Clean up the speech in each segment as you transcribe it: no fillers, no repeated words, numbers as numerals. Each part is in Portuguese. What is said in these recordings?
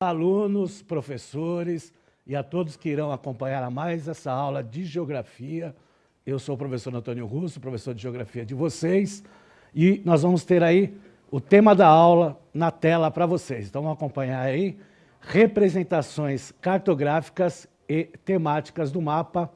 Alunos, professores e a todos que irão acompanhar a mais essa aula de Geografia. Eu sou o professor Antônio Russo, professor de Geografia de vocês, e nós vamos ter aí o tema da aula na tela para vocês. Então vamos acompanhar aí representações cartográficas e temáticas do mapa,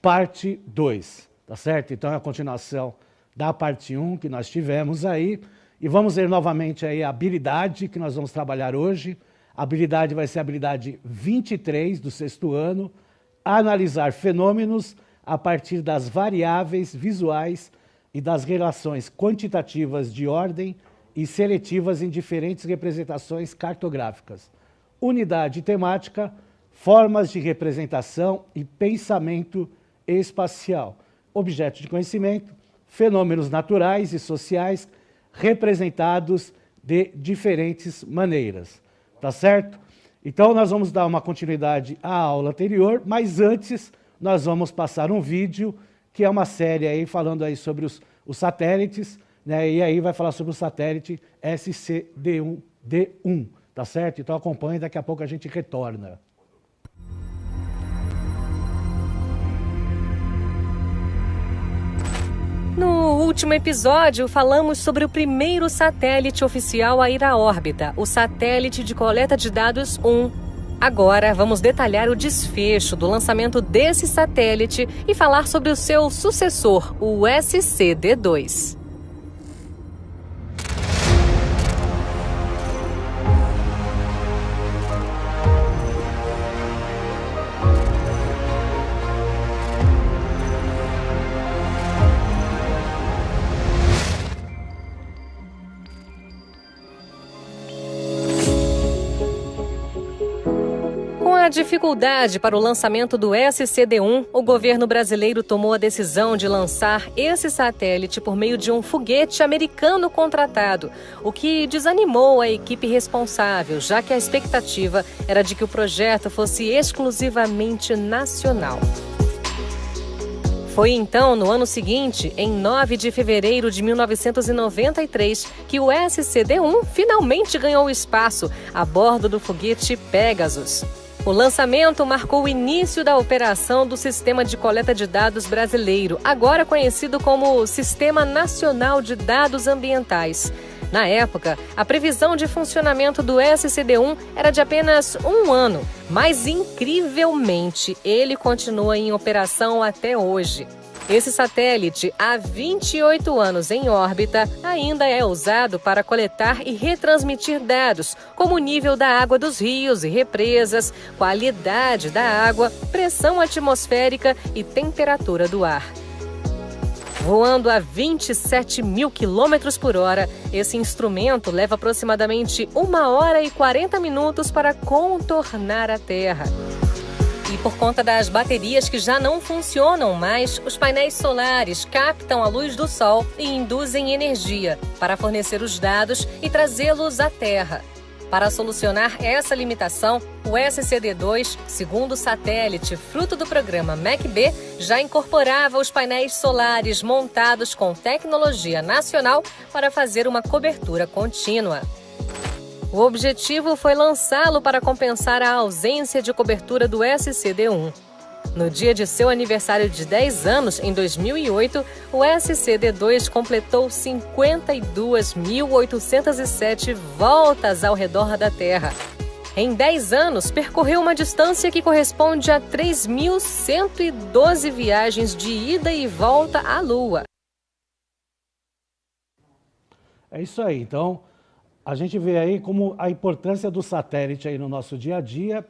parte 2, tá certo? Então é a continuação da parte 1 que nós tivemos aí, e vamos ver novamente aí a habilidade que nós vamos trabalhar hoje. A habilidade vai ser a habilidade 23 do 6º ano, analisar fenômenos a partir das variáveis visuais e das relações quantitativas de ordem e seletivas em diferentes representações cartográficas. Unidade temática, formas de representação e pensamento espacial. Objeto de conhecimento, fenômenos naturais e sociais representados de diferentes maneiras. Tá certo? Então, nós vamos dar uma continuidade à aula anterior, mas antes nós vamos passar um vídeo, que é uma série aí falando aí sobre os satélites, né? E aí vai falar sobre o satélite SCD1D1, tá certo? Então acompanhe, daqui a pouco a gente retorna. No último episódio, falamos sobre o primeiro satélite oficial a ir à órbita, o Satélite de Coleta de Dados 1. Agora, vamos detalhar o desfecho do lançamento desse satélite e falar sobre o seu sucessor, o SCD-2. Com a dificuldade para o lançamento do SCD-1, o governo brasileiro tomou a decisão de lançar esse satélite por meio de um foguete americano contratado, o que desanimou a equipe responsável, já que a expectativa era de que o projeto fosse exclusivamente nacional. Foi então, no ano seguinte, em 9 de fevereiro de 1993, que o SCD-1 finalmente ganhou espaço a bordo do foguete Pegasus. O lançamento marcou o início da operação do Sistema de Coleta de Dados Brasileiro, agora conhecido como Sistema Nacional de Dados Ambientais. Na época, a previsão de funcionamento do SCD-1 era de apenas 1 ano, mas incrivelmente ele continua em operação até hoje. Esse satélite, há 28 anos em órbita, ainda é usado para coletar e retransmitir dados, como o nível da água dos rios e represas, qualidade da água, pressão atmosférica e temperatura do ar. Voando a 27 mil quilômetros por hora, esse instrumento leva aproximadamente 1 hora e 40 minutos para contornar a Terra. E por conta das baterias que já não funcionam mais, os painéis solares captam a luz do Sol e induzem energia para fornecer os dados e trazê-los à Terra. Para solucionar essa limitação, o SCD-2, segundo satélite fruto do programa MACB, já incorporava os painéis solares montados com tecnologia nacional para fazer uma cobertura contínua. O objetivo foi lançá-lo para compensar a ausência de cobertura do SCD-1. No dia de seu aniversário de 10 anos, em 2008, o SCD-2 completou 52.807 voltas ao redor da Terra. Em 10 anos, percorreu uma distância que corresponde a 3.112 viagens de ida e volta à Lua. É isso aí, então a gente vê aí como a importância do satélite aí no nosso dia a dia,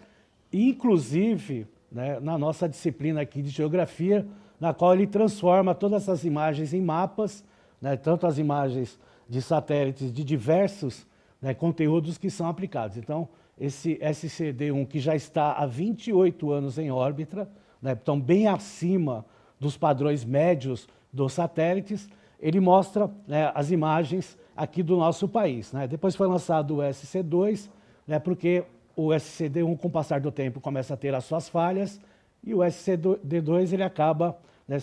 inclusive, né, na nossa disciplina aqui de geografia, na qual ele transforma todas essas imagens em mapas, né, tanto as imagens de satélites de diversos, né, conteúdos que são aplicados. Então, esse SCD-1, que já está há 28 anos em órbita, né, então bem acima dos padrões médios dos satélites, ele mostra, né, as imagens aqui do nosso país, né? Depois foi lançado o SC2, né, porque o SCD-1, com o passar do tempo, começa a ter as suas falhas, e o SCD-2 ele acaba, né,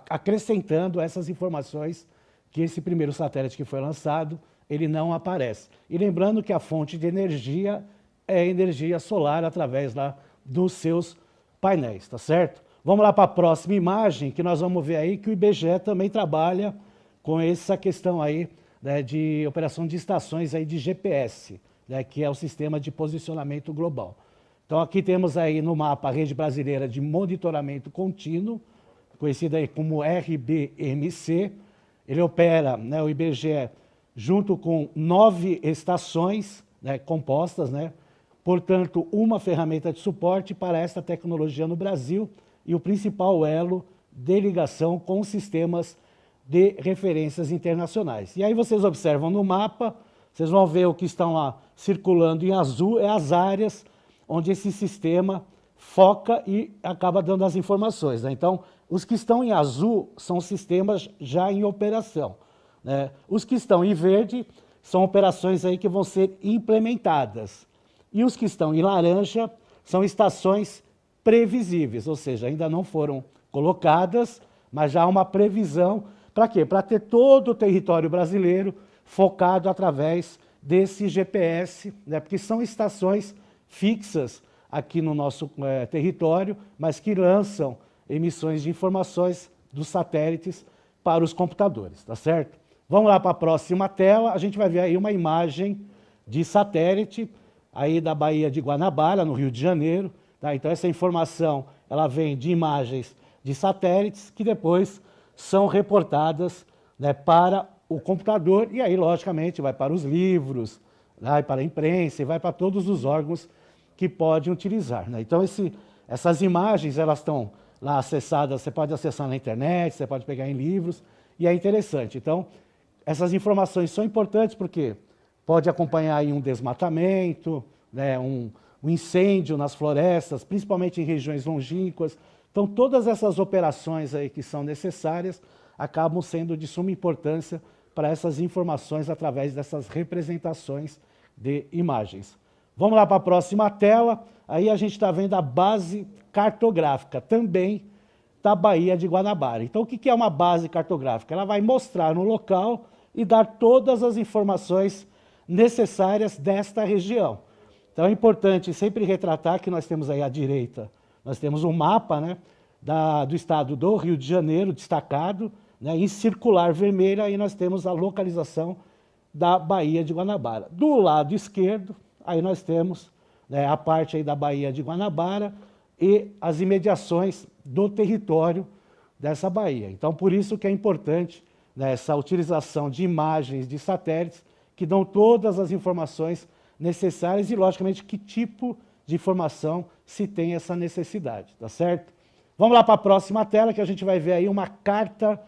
acrescentando essas informações que esse primeiro satélite que foi lançado ele não aparece. E lembrando que a fonte de energia é energia solar através lá dos seus painéis, tá certo? Vamos lá para a próxima imagem, que nós vamos ver aí que o IBGE também trabalha com essa questão aí, né, de operação de estações aí de GPS, né, que é o sistema de posicionamento global. Então aqui temos aí no mapa a Rede Brasileira de Monitoramento Contínuo, conhecida aí como RBMC. Ele opera, né, o IBGE, junto com 9 estações, né, compostas, né, portanto, uma ferramenta de suporte para esta tecnologia no Brasil e o principal elo de ligação com os sistemas de referências internacionais. E aí vocês observam no mapa, vocês vão ver o que estão lá circulando em azul, é as áreas onde esse sistema foca e acaba dando as informações, né? Então, os que estão em azul são sistemas já em operação, né? Os que estão em verde são operações aí que vão ser implementadas. E os que estão em laranja são estações previsíveis, ou seja, ainda não foram colocadas, mas já há uma previsão. Para quê? Para ter todo o território brasileiro focado através desse GPS, né? Porque são estações fixas aqui no nosso território, mas que lançam emissões de informações dos satélites para os computadores, tá certo? Vamos lá para a próxima tela, a gente vai ver aí uma imagem de satélite aí da Baía de Guanabara, no Rio de Janeiro, tá? Então essa informação, ela vem de imagens de satélites que depois são reportadas, né, para o computador e aí, logicamente, vai para os livros, vai para a imprensa e vai para todos os órgãos que podem utilizar, né? Então essas imagens, elas estão lá acessadas, você pode acessar na internet, você pode pegar em livros, e é interessante. Então, essas informações são importantes porque pode acompanhar aí um desmatamento, né, um incêndio nas florestas, principalmente em regiões longínquas. Então, todas essas operações aí que são necessárias acabam sendo de suma importância para essas informações através dessas representações de imagens. Vamos lá para a próxima tela. Aí a gente está vendo a base cartográfica também da Baía de Guanabara. Então, o que é uma base cartográfica? Ela vai mostrar no local e dar todas as informações necessárias desta região. Então, é importante sempre retratar que nós temos aí à direita, nós temos um mapa, né, do estado do Rio de Janeiro, destacado, né, em circular vermelho, aí nós temos a localização da Baía de Guanabara. Do lado esquerdo, aí nós temos, né, a parte aí da Baía de Guanabara e as imediações do território dessa baía. Então, por isso que é importante, né, essa utilização de imagens de satélites que dão todas as informações necessárias e, logicamente, que tipo de informação se tem essa necessidade, tá certo? Vamos lá para a próxima tela, que a gente vai ver aí uma carta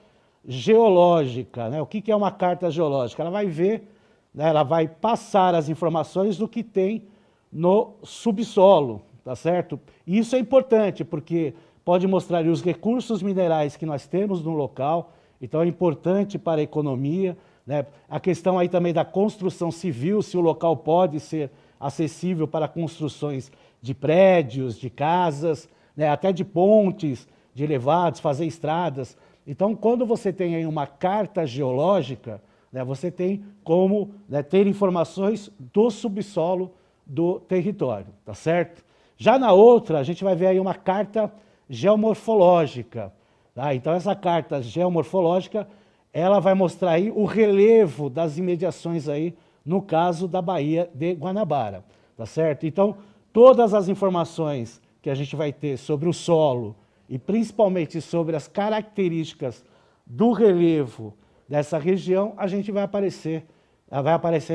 geológica, né? O que é uma carta geológica? Ela vai ver, né, ela vai passar as informações do que tem no subsolo, tá certo? E isso é importante, porque pode mostrar os recursos minerais que nós temos no local, então é importante para a economia, né? A questão aí também da construção civil, se o local pode ser acessível para construções de prédios, de casas, né? Até de pontes, de elevados, fazer estradas. Então, quando você tem aí uma carta geológica, né, você tem como, né, ter informações do subsolo do território, tá certo? Já na outra, a gente vai ver aí uma carta geomorfológica, tá? Então, essa carta geomorfológica, ela vai mostrar aí o relevo das imediações aí, no caso da Baía de Guanabara, tá certo? Então, todas as informações que a gente vai ter sobre o solo e principalmente sobre as características do relevo dessa região, a gente vai aparecer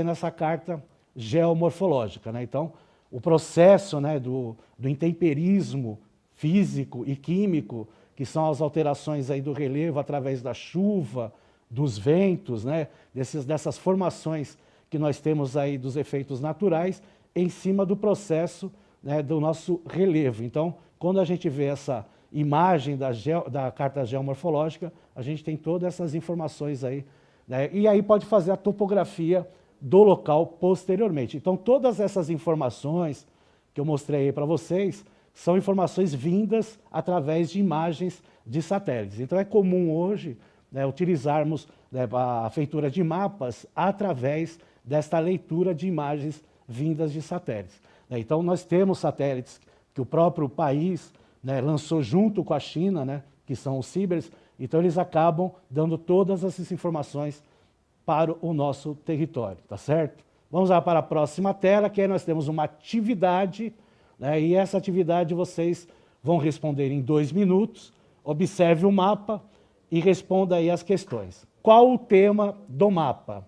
nessa carta geomorfológica, né? Então, o processo, né, do intemperismo físico e químico, que são as alterações aí do relevo através da chuva, dos ventos, né, dessas formações que nós temos aí dos efeitos naturais em cima do processo, né, do nosso relevo. Então, quando a gente vê essa imagem da carta geomorfológica, a gente tem todas essas informações aí, né, e aí pode fazer a topografia do local posteriormente. Então, todas essas informações que eu mostrei aí para vocês são informações vindas através de imagens de satélites. Então, é comum hoje, né, utilizarmos né, a feitura de mapas através desta leitura de imagens vindas de satélites. Então, nós temos satélites que o próprio país, né, lançou junto com a China, né, que são os CIBERs, então eles acabam dando todas essas informações para o nosso território, tá certo? Vamos lá para a próxima tela, que aí nós temos uma atividade, né, e essa atividade vocês vão responder em 2 minutos, observe o mapa e responda aí as questões. Qual o tema do mapa?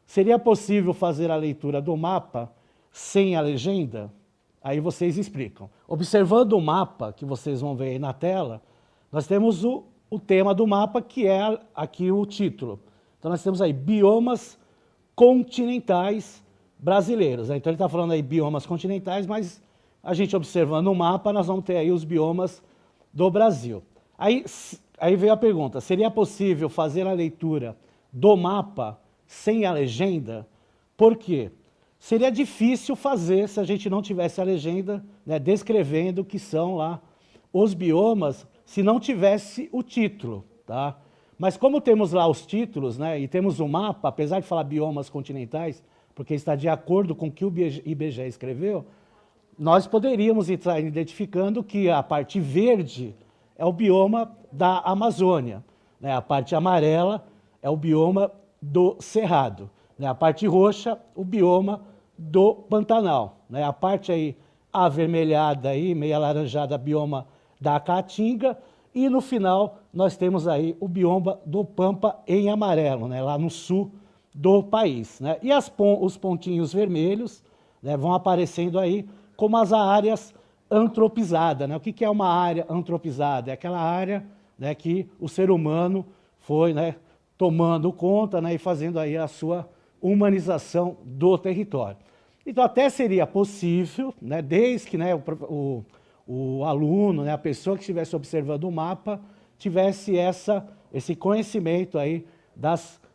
Seria possível fazer a leitura do mapa sem a legenda? Aí vocês explicam. Observando o mapa, que vocês vão ver aí na tela, nós temos o tema do mapa, que é aqui o título. Então nós temos aí biomas continentais brasileiros. Então ele está falando aí biomas continentais, mas a gente observando o mapa, nós vamos ter aí os biomas do Brasil. Aí veio a pergunta, seria possível fazer a leitura do mapa sem a legenda? Por quê? Seria difícil fazer se a gente não tivesse a legenda, né, descrevendo o que são lá os biomas, se não tivesse o título, tá? Mas como temos lá os títulos, né, e temos o mapa, apesar de falar biomas continentais, porque está de acordo com o que o IBGE escreveu, nós poderíamos estar identificando que a parte verde é o bioma da Amazônia, né, a parte amarela é o bioma do Cerrado, né, a parte roxa, o bioma do Pantanal, né, a parte aí avermelhada, aí, meio alaranjada, bioma da Caatinga, e no final nós temos aí o bioma do Pampa em amarelo, né, lá no sul do país, né? E os pontinhos vermelhos, né, vão aparecendo aí como as áreas antropizadas, né? O que é uma área antropizada? É aquela área, né, que o ser humano foi, né, tomando conta, né, e fazendo aí a sua humanização do território. Então até seria possível, né, desde que, né, o aluno, né, a pessoa que estivesse observando o mapa, tivesse esse conhecimento aí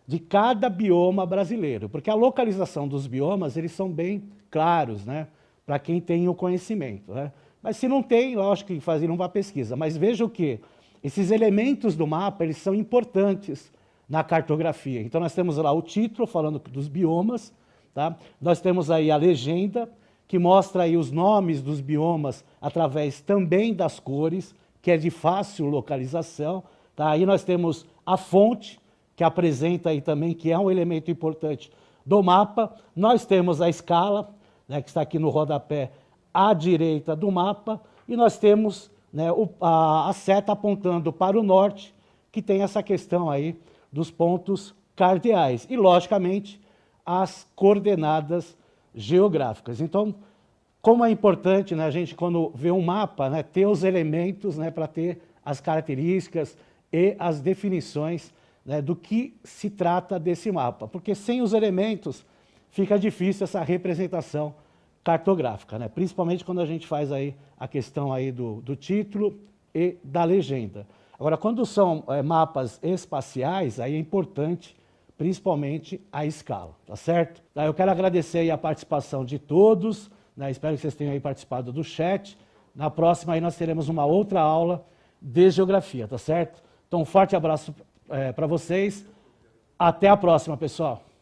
de cada bioma brasileiro, porque a localização dos biomas, eles são bem claros, né, para quem tem o conhecimento, né? Mas se não tem, lógico que fazer uma pesquisa, mas veja o que esses elementos do mapa, eles são importantes na cartografia. Então nós temos lá o título falando dos biomas, tá? Nós temos aí a legenda, que mostra aí os nomes dos biomas através também das cores, que é de fácil localização, tá? Aí nós temos a fonte, que apresenta aí também, que é um elemento importante do mapa. Nós temos a escala, né, que está aqui no rodapé à direita do mapa, e nós temos, né, a seta apontando para o norte, que tem essa questão aí dos pontos cardeais, e logicamente as coordenadas geográficas. Então, como é importante, né, a gente, quando vê um mapa, né, ter os elementos, né, para ter as características e as definições, né, do que se trata desse mapa, porque sem os elementos fica difícil essa representação cartográfica, né, principalmente quando a gente faz aí a questão aí do título e da legenda. Agora, quando são mapas espaciais, aí é importante principalmente a escala, tá certo? Eu quero agradecer aí a participação de todos, né? Espero que vocês tenham aí participado do chat. Na próxima aí nós teremos uma outra aula de geografia, tá certo? Então, um forte abraço para vocês. Até a próxima, pessoal.